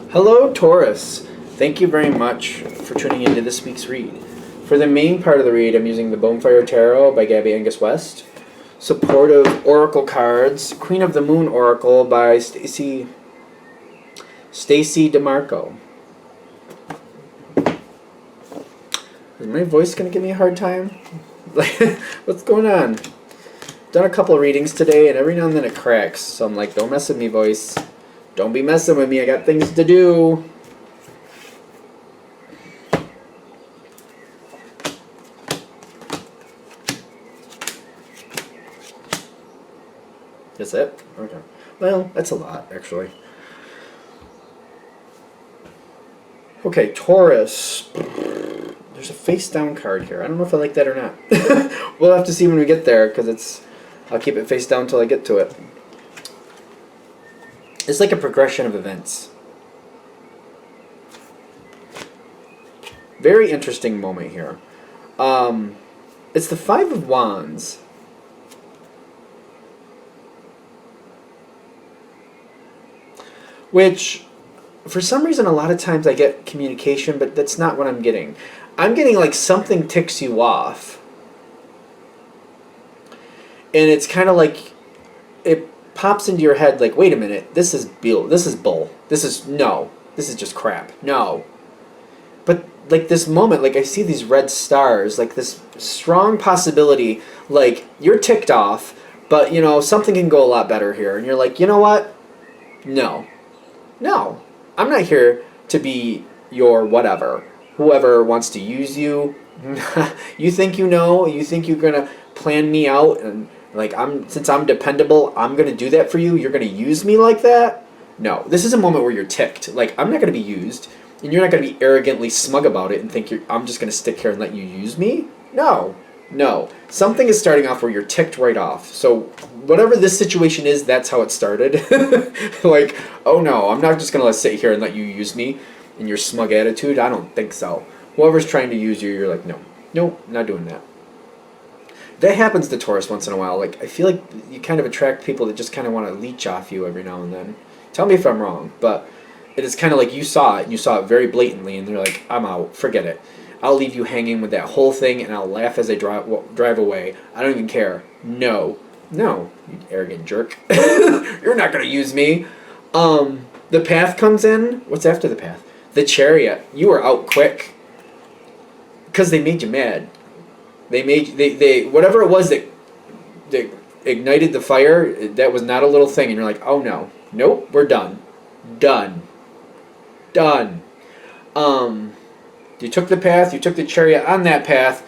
Hello, Taurus. Thank you very much for tuning into this week's read. For the main part of the read, I'm using the Bonefire Tarot by Gabby Angus West. Supportive Oracle cards, Queen of the Moon Oracle by Stacy DeMarco. Is my voice going to give me a hard time? Like, what's going on? Done a couple readings today, and every now and then it cracks. So I'm like, don't mess with me, voice. Don't be messing with me. I got things to do. That's it? Okay. Well, that's a lot, actually. Okay, Taurus. There's a face-down card here. I don't know if I like that or not. We'll have to see when we get there, because I'll keep it face down until I get to it. It's like a progression of events. Very interesting moment here. It's the Five of Wands. Which, for some reason, a lot of times I get communication, but that's not what I'm getting. I'm getting like something ticks you off. And it's kind of like, it pops into your head like, wait a minute, this is bull. This is just crap. No. But like this moment, like I see these red stars, like this strong possibility, like you're ticked off, but you know, something can go a lot better here. And you're like, you know what? No, I'm not here to be your whatever. Whoever wants to use you, you think you know, you think you're gonna plan me out, and like since I'm dependable, I'm gonna do that for you. You're gonna use me like that? No, this is a moment where you're ticked. Like I'm not gonna be used, and you're not gonna be arrogantly smug about it and think I'm just gonna stick here and let you use me. No. Something is starting off where you're ticked right off. So whatever this situation is, that's how it started. Like, oh no, I'm not just going to sit here and let you use me in your smug attitude. I don't think so. Whoever's trying to use you, you're like, no, not doing that. That happens to Taurus once in a while. Like, I feel like you kind of attract people that just kind of want to leech off you every now and then. Tell me if I'm wrong, but it is kind of like you saw it, and you saw it very blatantly, and they're like, I'm out, forget it. I'll leave you hanging with that whole thing, and I'll laugh as I drive away. I don't even care. No, you arrogant jerk. You're not going to use me. The path comes in. What's after the path? The chariot. You were out quick. Because they made you mad. They whatever it was that ignited the fire, that was not a little thing. And you're like, oh no. Nope, we're done. Done. You took the path, you took the chariot on that path,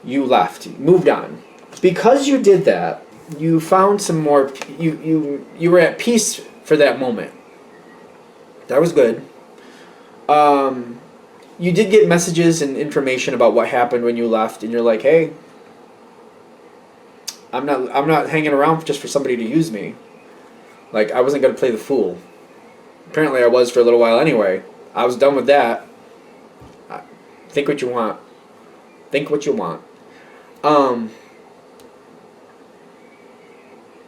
you left, you moved on. Because you did that, you found some more, you were at peace for that moment. That was good. You did get messages and information about what happened when you left, and you're like, hey, I'm not hanging around just for somebody to use me. Like, I wasn't going to play the fool. Apparently I was for a little while anyway. I was done with that. Think what you want.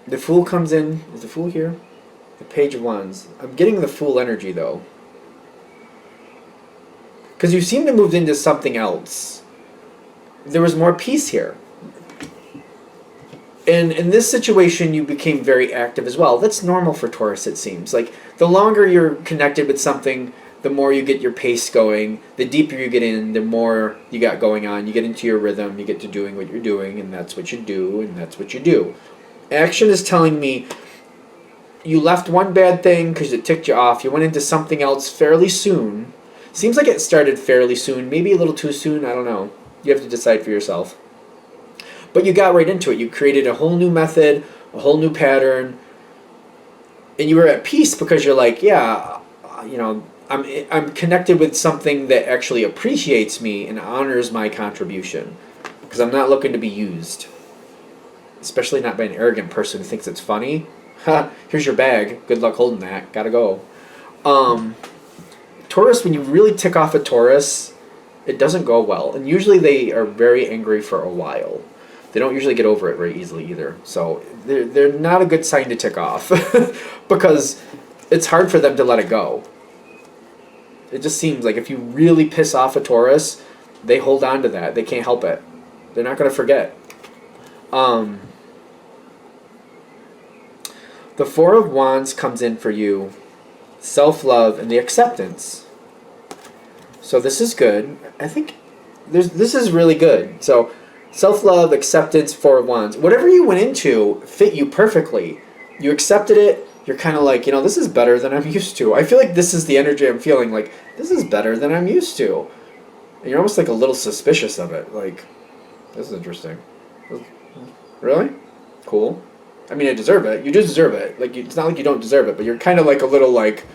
The Fool comes in. Is the Fool here? The Page of Wands. I'm getting the Fool energy, though. Because you seem to move into something else. There was more peace here. And in this situation, you became very active as well. That's normal for Taurus, it seems. Like, the longer you're connected with something, the more you get your pace going, the deeper you get in, the more you got going on. You get into your rhythm, you get to doing what you're doing, and that's what you do, and that's what you do. Action is telling me you left one bad thing because it ticked you off. You went into something else fairly soon. Seems like it started fairly soon, maybe a little too soon, I don't know. You have to decide for yourself. But you got right into it. You created a whole new method, a whole new pattern, and you were at peace because you're like, yeah, you know, I'm connected with something that actually appreciates me and honors my contribution, because I'm not looking to be used, especially not by an arrogant person who thinks it's funny. Ha, here's your bag. Good luck holding that. Gotta go. Taurus, when you really tick off a Taurus, it doesn't go well, and usually they are very angry for a while. They don't usually get over it very easily either. So they're not a good sign to tick off because it's hard for them to let it go. It just seems like if you really piss off a Taurus, they hold on to that. They can't help it. They're not going to forget. The Four of Wands comes in for you. Self-love and the acceptance. So this is good. I think this is really good. So self-love, acceptance, Four of Wands. Whatever you went into fit you perfectly. You accepted it. You're kind of like, this is better than I'm used to. I feel like this is the energy I'm feeling. Like, this is better than I'm used to. And you're almost like a little suspicious of it. Like, this is interesting. Really? Cool. I mean, I deserve it. You do deserve it. Like, it's not like you don't deserve it, but you're kind of like a little like,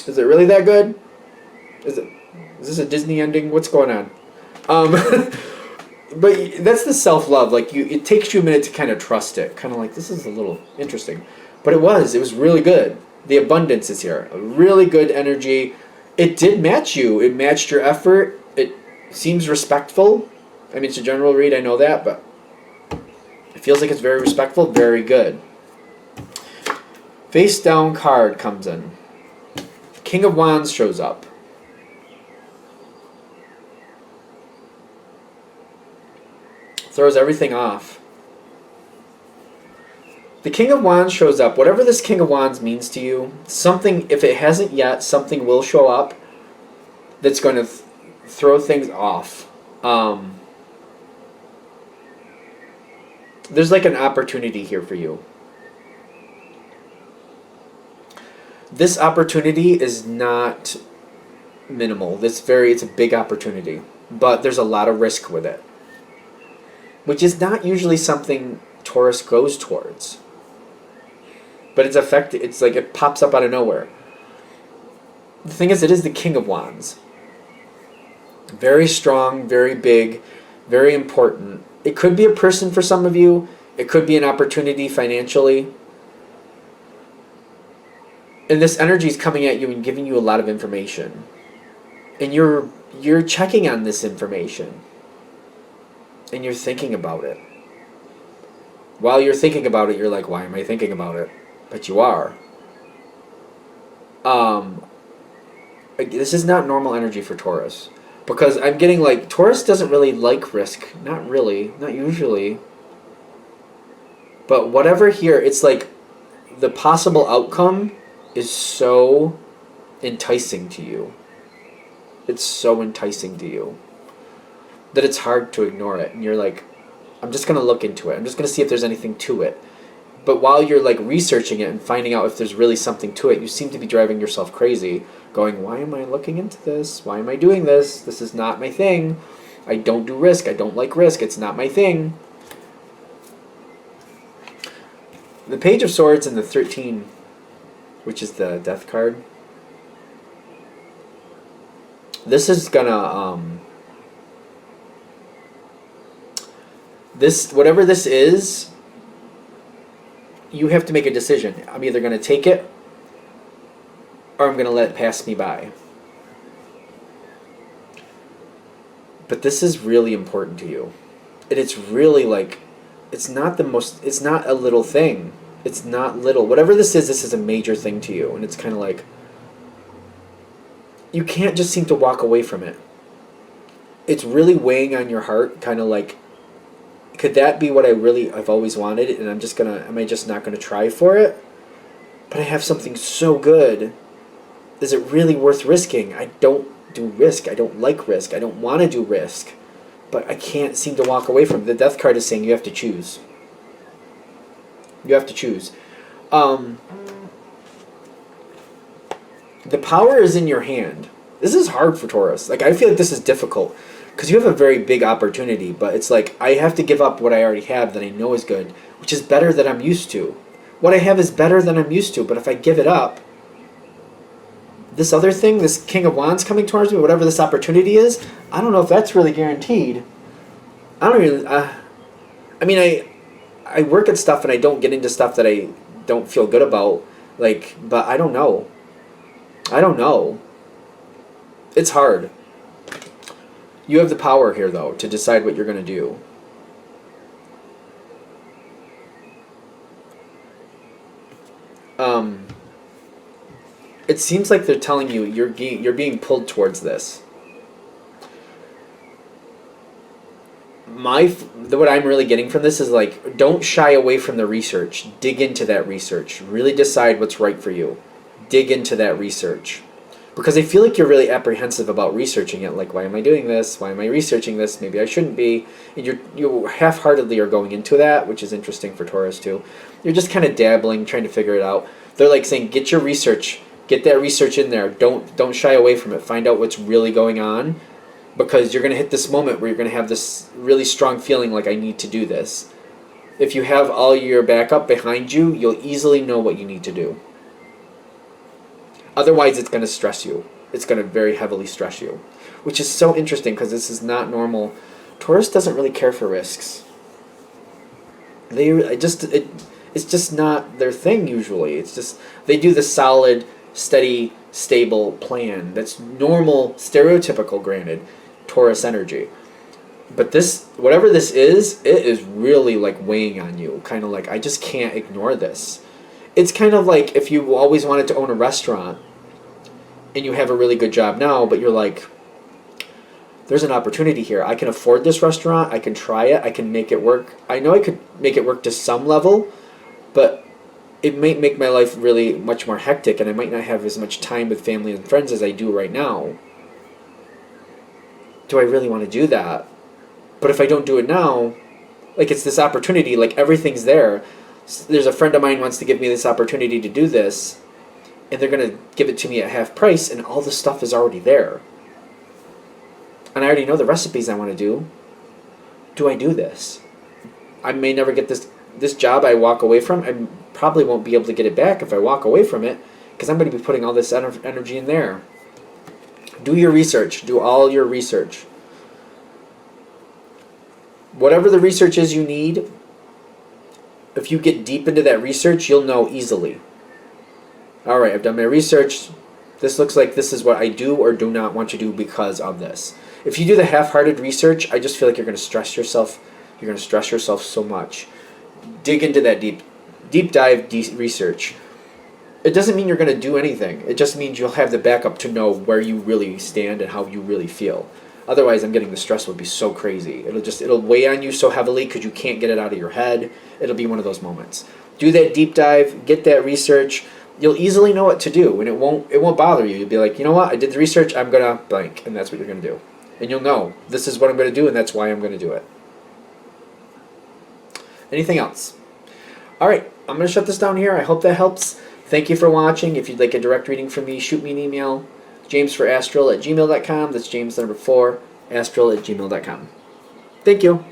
is it really that good? Is this a Disney ending? What's going on? But that's the self-love. Like, it takes you a minute to kind of trust it. Kind of like, this is a little interesting. But it was really good. The abundance is here. A really good energy. It did match you. It matched your effort. It seems respectful. I mean, it's a general read, I know that, but it feels like it's very respectful, very good. Face down card comes in. King of Wands shows up. Throws everything off. The King of Wands shows up. Whatever this King of Wands means to you, something, if it hasn't yet, something will show up that's going to throw things off. There's like an opportunity here for you. This opportunity is not minimal. It's a big opportunity, but there's a lot of risk with it, which is not usually something Taurus goes towards. But it's effective. It's like it pops up out of nowhere. The thing is, it is the King of Wands. Very strong, very big, very important. It could be a person for some of you. It could be an opportunity financially. And this energy is coming at you and giving you a lot of information. And you're checking on this information. And you're thinking about it. While you're thinking about it, you're like, why am I thinking about it? But you are. This is not normal energy for Taurus. Because I'm getting like, Taurus doesn't really like risk. Not really. Not usually. But whatever here, it's like the possible outcome is so enticing to you. It's so enticing to you that it's hard to ignore it. And you're like, I'm just going to look into it. I'm just going to see if there's anything to it. But while you're like researching it and finding out if there's really something to it, you seem to be driving yourself crazy, going, why am I looking into this? Why am I doing this? This is not my thing. I don't do risk. I don't like risk. It's not my thing. The Page of Swords and the 13, which is the Death card. This is gonna, whatever this is, you have to make a decision. I'm either going to take it or I'm going to let it pass me by. But this is really important to you. And it's really like, it's not a little thing. It's not little. Whatever this is a major thing to you. And it's kind of like, you can't just seem to walk away from it. It's really weighing on your heart, kind of like, could that be what I've always wanted, and am I just not gonna try for it? But I have something so good. Is it really worth risking? I don't do risk. I don't like risk. I don't want to do risk. But I can't seem to walk away from it. The Death card is saying you have to choose. You have to choose. The power is in your hand. This is hard for Taurus. Like, I feel like this is difficult. Because you have a very big opportunity, but it's like, I have to give up what I already have that I know is good, which is better than I'm used to. What I have is better than I'm used to, but if I give it up, this other thing, this King of Wands coming towards me, whatever this opportunity is, I don't know if that's really guaranteed. I don't really, I mean, I work at stuff and I don't get into stuff that I don't feel good about, like, but I don't know. I don't know. It's hard. You have the power here, though, to decide what you're going to do. it seems like they're telling you you're being pulled towards this. What I'm really getting from this is like, don't shy away from the research. Dig into that research. Really decide what's right for you. Dig into that research. Because I feel like you're really apprehensive about researching it. Like, why am I doing this? Why am I researching this? Maybe I shouldn't be. And you half-heartedly are going into that, which is interesting for Taurus too. You're just kind of dabbling, trying to figure it out. They're like saying, get your research. Get that research in there. Don't shy away from it. Find out what's really going on. Because you're going to hit this moment where you're going to have this really strong feeling like, I need to do this. If you have all your backup behind you, you'll easily know what you need to do. Otherwise, it's going to stress you. It's going to very heavily stress you. Which is so interesting because this is not normal. Taurus doesn't really care for risks. It's just not their thing usually. It's just, they do the solid, steady, stable plan. That's normal, stereotypical, granted, Taurus energy. But this, whatever this is, it is really like weighing on you. Kind of like, I just can't ignore this. It's kind of like if you always wanted to own a restaurant and you have a really good job now, but you're like, there's an opportunity here. I can afford this restaurant. I can try it. I can make it work. I know I could make it work to some level, but it might make my life really much more hectic and I might not have as much time with family and friends as I do right now. Do I really want to do that? But if I don't do it now, like, it's this opportunity, like everything's there. There's a friend of mine wants to give me this opportunity to do this, and they're going to give it to me at half price, and all the stuff is already there. And I already know the recipes I want to do. Do I do this? I may never get this job I walk away from. I probably won't be able to get it back if I walk away from it, because I'm going to be putting all this energy in there. Do your research. Do all your research. Whatever the research is you need, if you get deep into that research, you'll know easily. All right, I've done my research. This looks like this is what I do or do not want to do because of this. If you do the half-hearted research, I just feel like you're going to stress yourself. You're going to stress yourself so much. Dig into that deep dive research. It doesn't mean you're going to do anything. It just means you'll have the backup to know where you really stand and how you really feel. Otherwise, I'm getting the stress would be so crazy. It'll weigh on you so heavily because you can't get it out of your head. It'll be one of those moments. Do that deep dive, get that research. You'll easily know what to do, and it won't bother you. You'll be like, you know what? I did the research. I'm gonna blank, and that's what you're gonna do. And you'll know this is what I'm gonna do, and that's why I'm gonna do it. Anything else? All right, I'm gonna shut this down here. I hope that helps. Thank you for watching. If you'd like a direct reading from me, shoot me an email. jamesforastral@gmail.com. That's James 4, astral@gmail.com. Thank you.